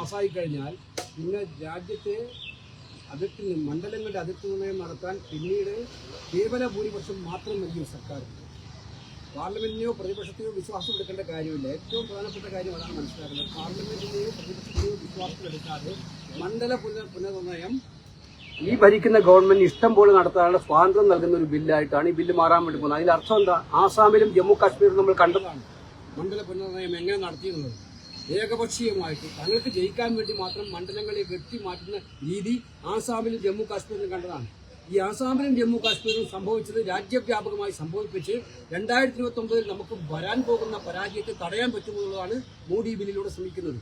പാസ്സായി കഴിഞ്ഞാൽ പിന്നെ രാജ്യത്തെ അതിർത്തി മണ്ഡലങ്ങളുടെ അതിർത്തി നിർണ്ണയം നടത്താൻ പിന്നീട് കേവല ഭൂരിപക്ഷം മാത്രം നൽകിയ സർക്കാർ പാർലമെന്റിനെയോ പ്രതിപക്ഷത്തെയോ വിശ്വാസം എടുക്കേണ്ട കാര്യമില്ല. ഏറ്റവും പ്രധാനപ്പെട്ട കാര്യം അതാണ് മനസ്സിലാക്കുന്നത്. പാർലമെന്റിനെയോ പ്രതിപക്ഷത്തെയോ വിശ്വാസത്തിലെടുക്കാതെ മണ്ഡല പുനർനിർണ്ണയം ഈ ഭരിക്കുന്ന ഗവൺമെന്റ് ഇഷ്ടം പോലെ നടത്താനുള്ള സ്വാതന്ത്ര്യം നൽകുന്ന ഒരു ബില്ലായിട്ടാണ് ഈ ബില്ല് മാറാൻ വേണ്ടി പോകുന്നത്. അതിന്റെ അർത്ഥം എന്താ? ആസാമിലും ജമ്മു കാശ്മീരിലും നമ്മൾ കണ്ടതാണ് മണ്ഡല പുനർനിർണ്ണയം എങ്ങനെ നടത്തിയിരുന്നത്. ഏകപക്ഷീയമായിട്ട് തങ്ങൾക്ക് ജയിക്കാൻ വേണ്ടി മാത്രം മണ്ഡലങ്ങളെ വെട്ടി മാറ്റുന്ന രീതി ആസാമിലും ജമ്മു കാശ്മീരിലും കണ്ടതാണ്. ഈ ആസാമിലും ജമ്മു കാശ്മീരിലും സംഭവിച്ചത് രാജ്യവ്യാപകമായി സംഭവിപ്പിച്ച് 2029 നമുക്ക് വരാൻ പോകുന്ന പരാജയത്തെ തടയാൻ പറ്റുമെന്നുള്ളതാണ് മോഡി ബില്ലിലൂടെ ശ്രമിക്കുന്നത്.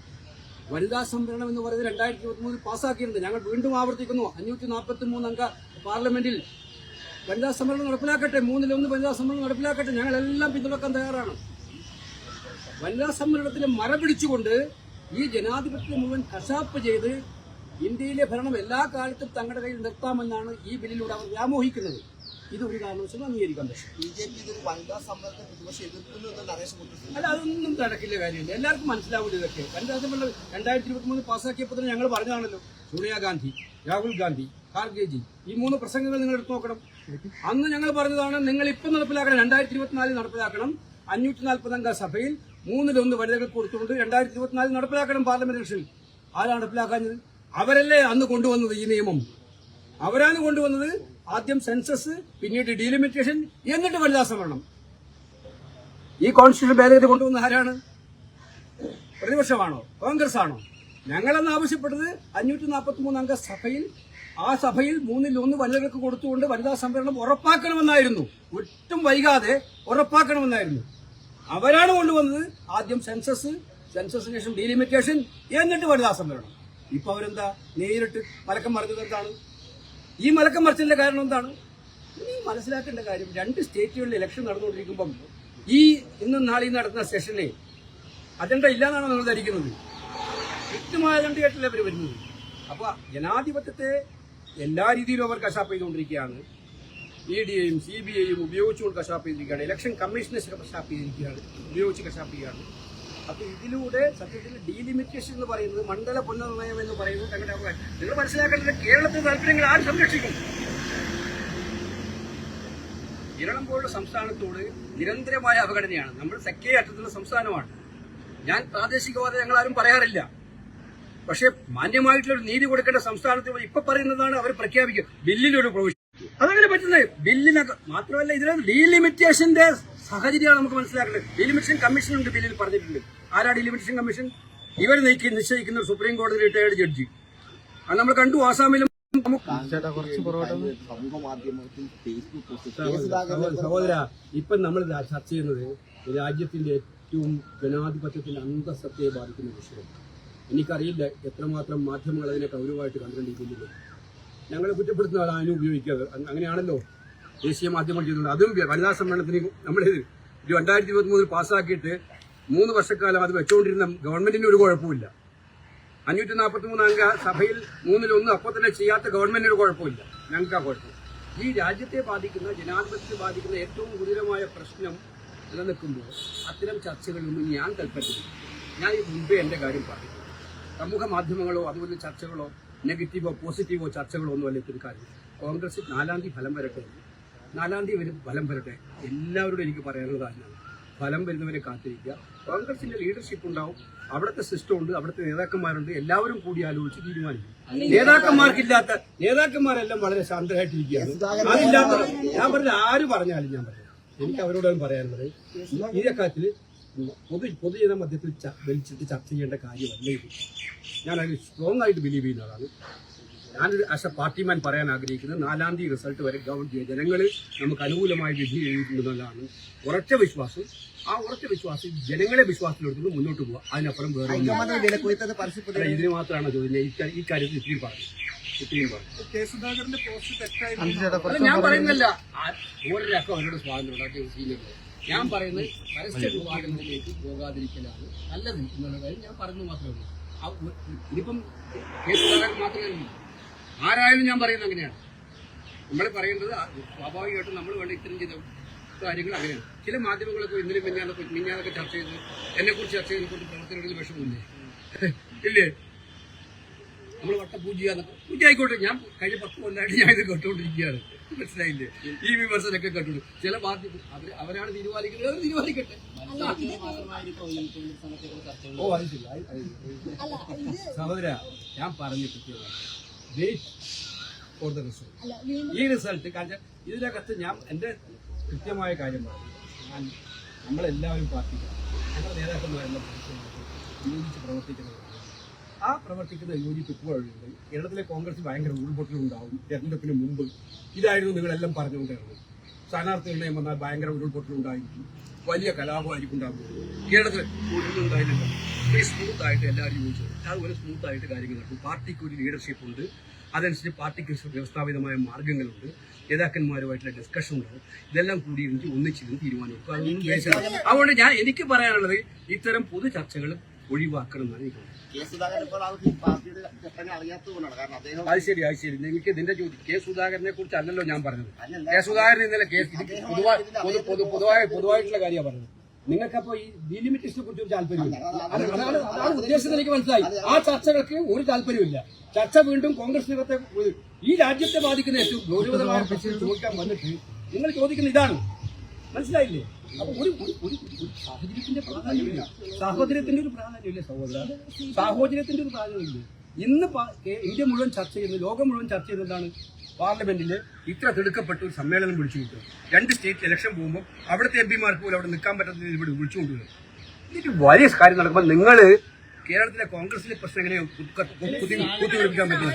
വനിതാ സംവരണം എന്ന് പറയുന്നത് 2023 പാസ്സാക്കിയിട്ടുണ്ട്. ഞങ്ങൾ വീണ്ടും ആവർത്തിക്കുന്നു, 543 അംഗ പാർലമെന്റിൽ വനിതാ സംവരണം നടപ്പിലാക്കട്ടെ, 1/3 വനിതാ സംവരണം നടപ്പിലാക്കട്ടെ. ഞങ്ങളെല്ലാം പിന്തുണക്കാൻ തയ്യാറാണ്. വനിതാ സംവരണത്തിന് മരപിടിച്ചുകൊണ്ട് ഈ ജനാധിപത്യത്തെ മുഴുവൻ കശാപ്പ് ചെയ്ത് ഇന്ത്യയിലെ ഭരണം എല്ലാ കാലത്തും തങ്ങളുടെ കയ്യിൽ നിർത്താമെന്നാണ് ഈ ബില്ലിലൂടെ അവർ വ്യാമോഹിക്കുന്നത്. ഇതൊരു കാരണവശാലും അംഗീകരിക്കാൻ പറ്റും. അല്ല, അതൊന്നും നടക്കില്ല കാര്യമില്ല. എല്ലാവർക്കും മനസ്സിലാവില്ല ഇതൊക്കെ. വനിതാ സംവരണം 2023 പാസ്സാക്കിയപ്പോൾ തന്നെ ഞങ്ങൾ പറഞ്ഞതാണല്ലോ. സോണിയാഗാന്ധി, രാഹുൽ ഗാന്ധി, ഖാർഗെജി, ഈ 3 പ്രസംഗങ്ങൾ നിങ്ങൾ എടുത്തു നോക്കണം. അന്ന് ഞങ്ങൾ പറഞ്ഞതാണ്, നിങ്ങൾ ഇപ്പം നടപ്പിലാക്കണം, 2024 നടപ്പിലാക്കണം. 540 അംഗ സഭയിൽ 1/3 വനിതകൾക്ക് കൊടുത്തുകൊണ്ട് 2024 നടപ്പിലാക്കണം പാർലമെന്റ് ഇലക്ഷനിൽ. ആരാണ് നടപ്പിലാക്കാഞ്ഞത്? അവരല്ലേ അന്ന് കൊണ്ടുവന്നത് ഈ നിയമം. അവരാണ് കൊണ്ടുവന്നത്. ആദ്യം സെൻസസ്, പിന്നീട് ഡീലിമിറ്റേഷൻ, എന്നിട്ട് വനിതാ സംവരണം. ഈ കോൺസ്റ്റിറ്റ്യൂഷൻ ഭേദഗതി കൊണ്ടുവന്ന ആരാണ്? പ്രതിപക്ഷമാണോ? കോൺഗ്രസ് ആണോ? ഞങ്ങളന്ന് ആവശ്യപ്പെട്ടത് 543 അംഗ സഭയിൽ, ആ സഭയിൽ 1/3 വനിതകൾക്ക് കൊടുത്തുകൊണ്ട് വനിതാ സംവരണം ഉറപ്പാക്കണമെന്നായിരുന്നു. ഒട്ടും വൈകാതെ ഉറപ്പാക്കണമെന്നായിരുന്നു. അവരാണ് കൊണ്ടുവന്നത്. ആദ്യം സെൻസസിന് ശേഷം ഡീലിമിറ്റേഷൻ, എന്നിട്ട് വനിതാ സംവരണം. ഇപ്പൊ അവരെന്താ നേരിട്ട് മലക്കം മറിച്ചത്? എന്താണ് ഈ മലക്കം മറിച്ചതിന്റെ കാരണം? എന്താണ് ഈ മനസ്സിലാക്കേണ്ട കാര്യം? 2 സ്റ്റേറ്റുകളിൽ ഇലക്ഷൻ നടന്നുകൊണ്ടിരിക്കുമ്പം ഈ ഇന്നും നാളെയും നടത്തുന്ന സെഷനിലെ അജണ്ട ഇല്ലാന്നാണ് നിങ്ങൾ ധരിക്കുന്നത്. കൃത്യമായ അജണ്ടയായിട്ടല്ലേ അവർ വരുന്നത്. അപ്പൊ ജനാധിപത്യത്തെ എല്ലാ രീതിയിലും അവർ കശാപ്പ് ചെയ്തുകൊണ്ടിരിക്കുകയാണ്. EDയും CBIയും ഉപയോഗിച്ചുകൊണ്ട് കശാപ്പ് ചെയ്തിരിക്കുകയാണ്. ഇലക്ഷൻ കമ്മീഷനെ കശാപ്പ് ചെയ്തിരിക്കുകയാണ്, ഉപയോഗിച്ച് കശാപ്പ് ചെയ്യുകയാണ്. അപ്പൊ ഇതിലൂടെ സത്യത്തിൽ ഡീലിമിറ്റേഷൻ എന്ന് പറയുന്നത്, മണ്ഡല പുനർനിർണ്ണയം എന്ന് പറയുന്നത് തങ്ങളുടെ അവകാശം. നിങ്ങൾ മനസ്സിലാക്കേണ്ടത്, കേരളത്തിലെ താല്പര്യങ്ങൾ ആര് സംരക്ഷിക്കും? കേരളം പോലുള്ള സംസ്ഥാനത്തോട് നിരന്തരമായ അവഗണനയാണ്. നമ്മൾ തെക്കേ അറ്റത്തുള്ള സംസ്ഥാനമാണ്. ഞാൻ പ്രാദേശികവാദം ഞങ്ങളാരും പറയാറില്ല. പക്ഷെ മാന്യമായിട്ടുള്ള നീതി കൊടുക്കേണ്ട സംസ്ഥാനത്ത് ഇപ്പൊ പറയുന്നതാണ് അവർ പ്രഖ്യാപിക്കുക. ബില്ലിലൊരു പ്രൊവിഷൻ അതങ്ങനെ പറ്റുന്നത്. ബില്ലിനൊക്കെ മാത്രമല്ല, ഇതിനകത്ത് ഡീലിമിറ്റേഷന്റെ സാഹചര്യമാണ് നമുക്ക് മനസ്സിലാക്കേണ്ടത്. ഡീലിമിറ്റേഷൻ കമ്മീഷൻ ഉണ്ട്, ബില്ലിൽ പറഞ്ഞിട്ടുണ്ട്. ആരാ ഡീലിമിറ്റേഷൻ കമ്മീഷൻ? ഇവർ നിശ്ചയിക്കുന്ന സുപ്രീം കോടതി റിട്ടയർഡ് ജഡ്ജി. അത് നമ്മൾ കണ്ടു ആസാമിലും. സഹോദര, ഇപ്പം നമ്മൾ ചർച്ച ചെയ്യുന്നത് രാജ്യത്തിന്റെ ഏറ്റവും ജനാധിപത്യത്തിന്റെ അന്തസ്സത്തെ ബാധിക്കുന്ന വിഷയം. എനിക്കറിയില്ല എത്രമാത്രം മാധ്യമങ്ങൾ അതിനെ ഗൗരവമായിട്ട് കണ്ടുകൊണ്ടിരിക്കുന്നില്ല. ഞങ്ങളെ കുറ്റപ്പെടുത്തുന്ന അതിനെ ഉപയോഗിക്കുക. അങ്ങനെയാണല്ലോ ദേശീയ മാധ്യമങ്ങൾ ചെയ്യുന്നത്. അതും വനിതാ സമ്മേളനത്തിന് നമ്മൾ 2023 പാസ്സാക്കിയിട്ട് 3 വർഷക്കാലം അത് വെച്ചുകൊണ്ടിരുന്ന ഗവൺമെന്റിന് ഒരു കുഴപ്പമില്ല. 543 അംഗ സഭയിൽ 1/3 അപ്പോൾ തന്നെ ചെയ്യാത്ത ഗവൺമെന്റിന് ഒരു കുഴപ്പമില്ല. ഞങ്ങൾക്ക് ആ കുഴപ്പം. ഈ രാജ്യത്തെ ബാധിക്കുന്ന, ജനാധിപത്യത്തെ ബാധിക്കുന്ന ഏറ്റവും ഗുരുതരമായ പ്രശ്നം നിലനിൽക്കുമ്പോൾ അത്തരം ചർച്ചകളൊന്നും ഞാൻ താല്പര്യമില്ല. ഞാൻ ഈ മുൻപേ എന്റെ കാര്യം പറഞ്ഞു. സമൂഹ മാധ്യമങ്ങളോ അതുപോലെ ചർച്ചകളോ നെഗറ്റീവോ പോസിറ്റീവോ ചർച്ചകളോ ഒന്നും അല്ല ഇത്തിരി കാര്യം. കോൺഗ്രസ് 4-ാം തീയതി ഫലം വരട്ടെ, 4-ാം തീയതി ഫലം വരട്ടെ. എല്ലാവരോടും എനിക്ക് പറയാനുള്ളത് തന്നെയാണ്, ഫലം വരുന്നവരെ കാത്തിരിക്കുക. കോൺഗ്രസിന്റെ ലീഡർഷിപ്പ് ഉണ്ടാവും, അവിടുത്തെ സിസ്റ്റം ഉണ്ട്, അവിടുത്തെ നേതാക്കന്മാരുണ്ട്. എല്ലാവരും കൂടി ആലോചിച്ച് തീരുമാനിക്കും. നേതാക്കന്മാരെല്ലാം വളരെ ശാന്തരായിട്ടിരിക്കുകയാണ്. അതില്ലാത്ത ഞാൻ പറഞ്ഞ ആര് പറഞ്ഞാലും ഞാൻ പറയാം, എനിക്ക് അവരോടാണ് പറയാനുള്ളത്. ഈ കാര്യത്തിൽ പൊതുജന മധ്യത്തിൽ വലിച്ചിട്ട് ചർച്ച ചെയ്യേണ്ട കാര്യമല്ല ഇത്. ഞാൻ അതിൽ സ്ട്രോങ് ആയിട്ട് ബിലീവ് ചെയ്യുന്നതാണ്. ഞാനൊരു ആസ് എ പാർട്ടിമാൻ പറയാൻ ആഗ്രഹിക്കുന്നത് 4-ാം തീയതി റിസൾട്ട് വരെ ജനങ്ങൾ നമുക്ക് അനുകൂലമായി വിധി എഴുതിയിട്ടുള്ളതാണ് ഉറച്ച വിശ്വാസം. ആ ഉറച്ച വിശ്വാസം ജനങ്ങളെ വിശ്വാസത്തിലെടുത്ത് മുന്നോട്ട് പോവുക. അതിനപ്പുറം വേറെ ഇതിന് മാത്രമാണ് ചോദിക്കുന്നത്. ഈ കാര്യത്തിൽ ഇത്രയും പറഞ്ഞു. ഞാൻ പറയുന്നില്ല ഓരോരാൾക്കും അവരുടെ സ്വാതന്ത്ര്യം. ഞാൻ പറയുന്നത് പരസ്യ വിവാദങ്ങളിലേക്ക് പോകാതിരിക്കലാണ് നല്ലത് എന്നുള്ള കാര്യം ഞാൻ പറഞ്ഞു മാത്രമേ ഉള്ളൂ. ഇതിപ്പം കേസുകാരൻ മാത്രമല്ല, ആരായാലും ഞാൻ പറയുന്നത് അങ്ങനെയാണ്. നമ്മൾ പറയുന്നത് സ്വാഭാവികമായിട്ടും നമ്മൾ വേണ്ട ഇത്തരം ചെയ്ത കാര്യങ്ങൾ അങ്ങനെയാണ്. ചില മാധ്യമങ്ങളൊക്കെ ഇന്നലെ മിഞ്ഞാന്നൊക്കെ ചർച്ച ചെയ്ത് എന്നെക്കുറിച്ച് ചർച്ച ചെയ്തതിനെക്കുറിച്ച് പ്രവർത്തനങ്ങളിൽ വിഷമമില്ലേ? ഇല്ലേ? നമ്മൾ വട്ടപൂജ പൂജ ആയിക്കോട്ടെ. ഞാൻ കഴിഞ്ഞ 10 കൊല്ലമായിട്ട് ഞാൻ ഇത് കേട്ടുകൊണ്ടിരിക്കുകയാണ്. മനസ്സിലായില്ലേ? ഈ വിമർശനമൊക്കെ കേട്ടു. ചില പാർട്ടി അവരാണ് തീരുമാനിക്കുന്നത്, അവർ തീരുമാനിക്കട്ടെ. ഓ അത് ശരി. സഹോദര, ഞാൻ പറഞ്ഞു കൃത്യമായി വെയിറ്റ് ഫോർ ദ റിസൾട്ട്. ഈ റിസൾട്ട് കാരണം ഇതിനകത്ത് ഞാൻ എൻ്റെ കൃത്യമായ കാര്യം പറഞ്ഞു. നമ്മളെല്ലാവരും പാർട്ടിക്കാണ്, ഞങ്ങളുടെ നേതാക്കന്മാരെല്ലാം യോജിച്ച് പ്രവർത്തിക്കുന്നവരാണ്. ആ പ്രവർത്തിക്കുന്ന യോജിപ്പ് ഇപ്പോഴുണ്ട്. കേരളത്തിലെ കോൺഗ്രസ് ഭയങ്കര ഉരുൾപൊട്ടലുണ്ടാവും. തെരഞ്ഞെടുപ്പിന് മുമ്പ് ഇതായിരുന്നു നിങ്ങളെല്ലാം പറഞ്ഞുകൊണ്ടിരുന്നത്. സ്ഥാനാർത്ഥി നിർണ്ണയം വന്നാൽ ഭയങ്കര ഉരുൾപൊട്ടലുണ്ടായിരിക്കും, വലിയ കലാപമായിരിക്കും ഉണ്ടാകുന്നത്. കേരളത്തിൽ ഒന്നുണ്ടായില്ല. സ്മൂത്തായിട്ട് എല്ലാവരും യോജിച്ചു. അതുപോലെ സ്മൂത്തായിട്ട് കാര്യങ്ങൾ നടക്കും. പാർട്ടിക്ക് ഒരു ലീഡർഷിപ്പ് ഉണ്ട്, അതനുസരിച്ച് പാർട്ടിക്ക് വ്യവസ്ഥാപിതമായ മാർഗങ്ങളുണ്ട്, നേതാക്കന്മാരുമായിട്ടുള്ള ഡിസ്കഷൻ ഉണ്ട്. ഇതെല്ലാം കൂടിയിരുന്ന് ഒന്നിച്ചിരുന്ന് തീരുമാനമെടുക്കും. അതുകൊണ്ട് എനിക്ക് പറയാനുള്ളത് ഇത്തരം പൊതു ചർച്ചകൾ ഒഴിവാക്കണം എന്നാണ് എനിക്ക്. അത് ശരി. നിങ്ങൾക്ക് ഇതിന്റെ ചോദ്യം കെ സുധാകരനെ കുറിച്ച് അല്ലല്ലോ ഞാൻ പറഞ്ഞത്. കെ സുധാകരൻ ഇന്നലെ പൊതുവായിട്ടുള്ള കാര്യമാണ് പറഞ്ഞത്. നിങ്ങൾക്കപ്പോ ഈ ഡിലിമിറ്റേഷനെ കുറിച്ച് ഒരു താല്പര്യമില്ല. അതാണ് ഉദ്ദേശം, എനിക്ക് മനസ്സിലായി. ആ ചർച്ചകൾക്ക് ഒരു താല്പര്യമില്ല. ചർച്ച വീണ്ടും കോൺഗ്രസിനകത്തെ ഈ രാജ്യത്തെ ബാധിക്കുന്ന ഏറ്റവും ഗൗരവതരമായ പ്രശ്നം ചോദിക്കാൻ വന്നിട്ട് നിങ്ങൾ ചോദിക്കുന്ന ഇതാണ്. മനസ്സിലായില്ലേ? അപ്പൊ ഒരു സാഹചര്യത്തിന്റെ പ്രാധാന്യമില്ല. സാഹോദര്യത്തിന്റെ ഒരു പ്രാധാന്യമില്ല സഹോദര. സാഹോദര്യത്തിന്റെ ഒരു പ്രാധാന്യമില്ല. ഇന്ന് ഇന്ത്യ മുഴുവൻ ചർച്ച ചെയ്യുന്നത്, ലോകം മുഴുവൻ ചർച്ച ചെയ്യുന്നതാണ് പാർലമെന്റിൽ ഇത്ര തിടുക്കപ്പെട്ട ഒരു സമ്മേളനം വിളിച്ചു കിട്ടുക. 2 സ്റ്റേറ്റ് ഇലക്ഷൻ പോകുമ്പോൾ അവിടുത്തെ എംപിമാർക്ക് പോലും അവിടെ നിൽക്കാൻ പറ്റാത്ത ഇവിടെ വിളിച്ചുകൊണ്ടുവരും. ഇതിന് വലിയ കാര്യം നടക്കുമ്പോൾ നിങ്ങൾ കേരളത്തിലെ കോൺഗ്രസിലെ പ്രശ്നം എങ്ങനെ കുത്തിവെപ്പിക്കാൻ പറ്റും?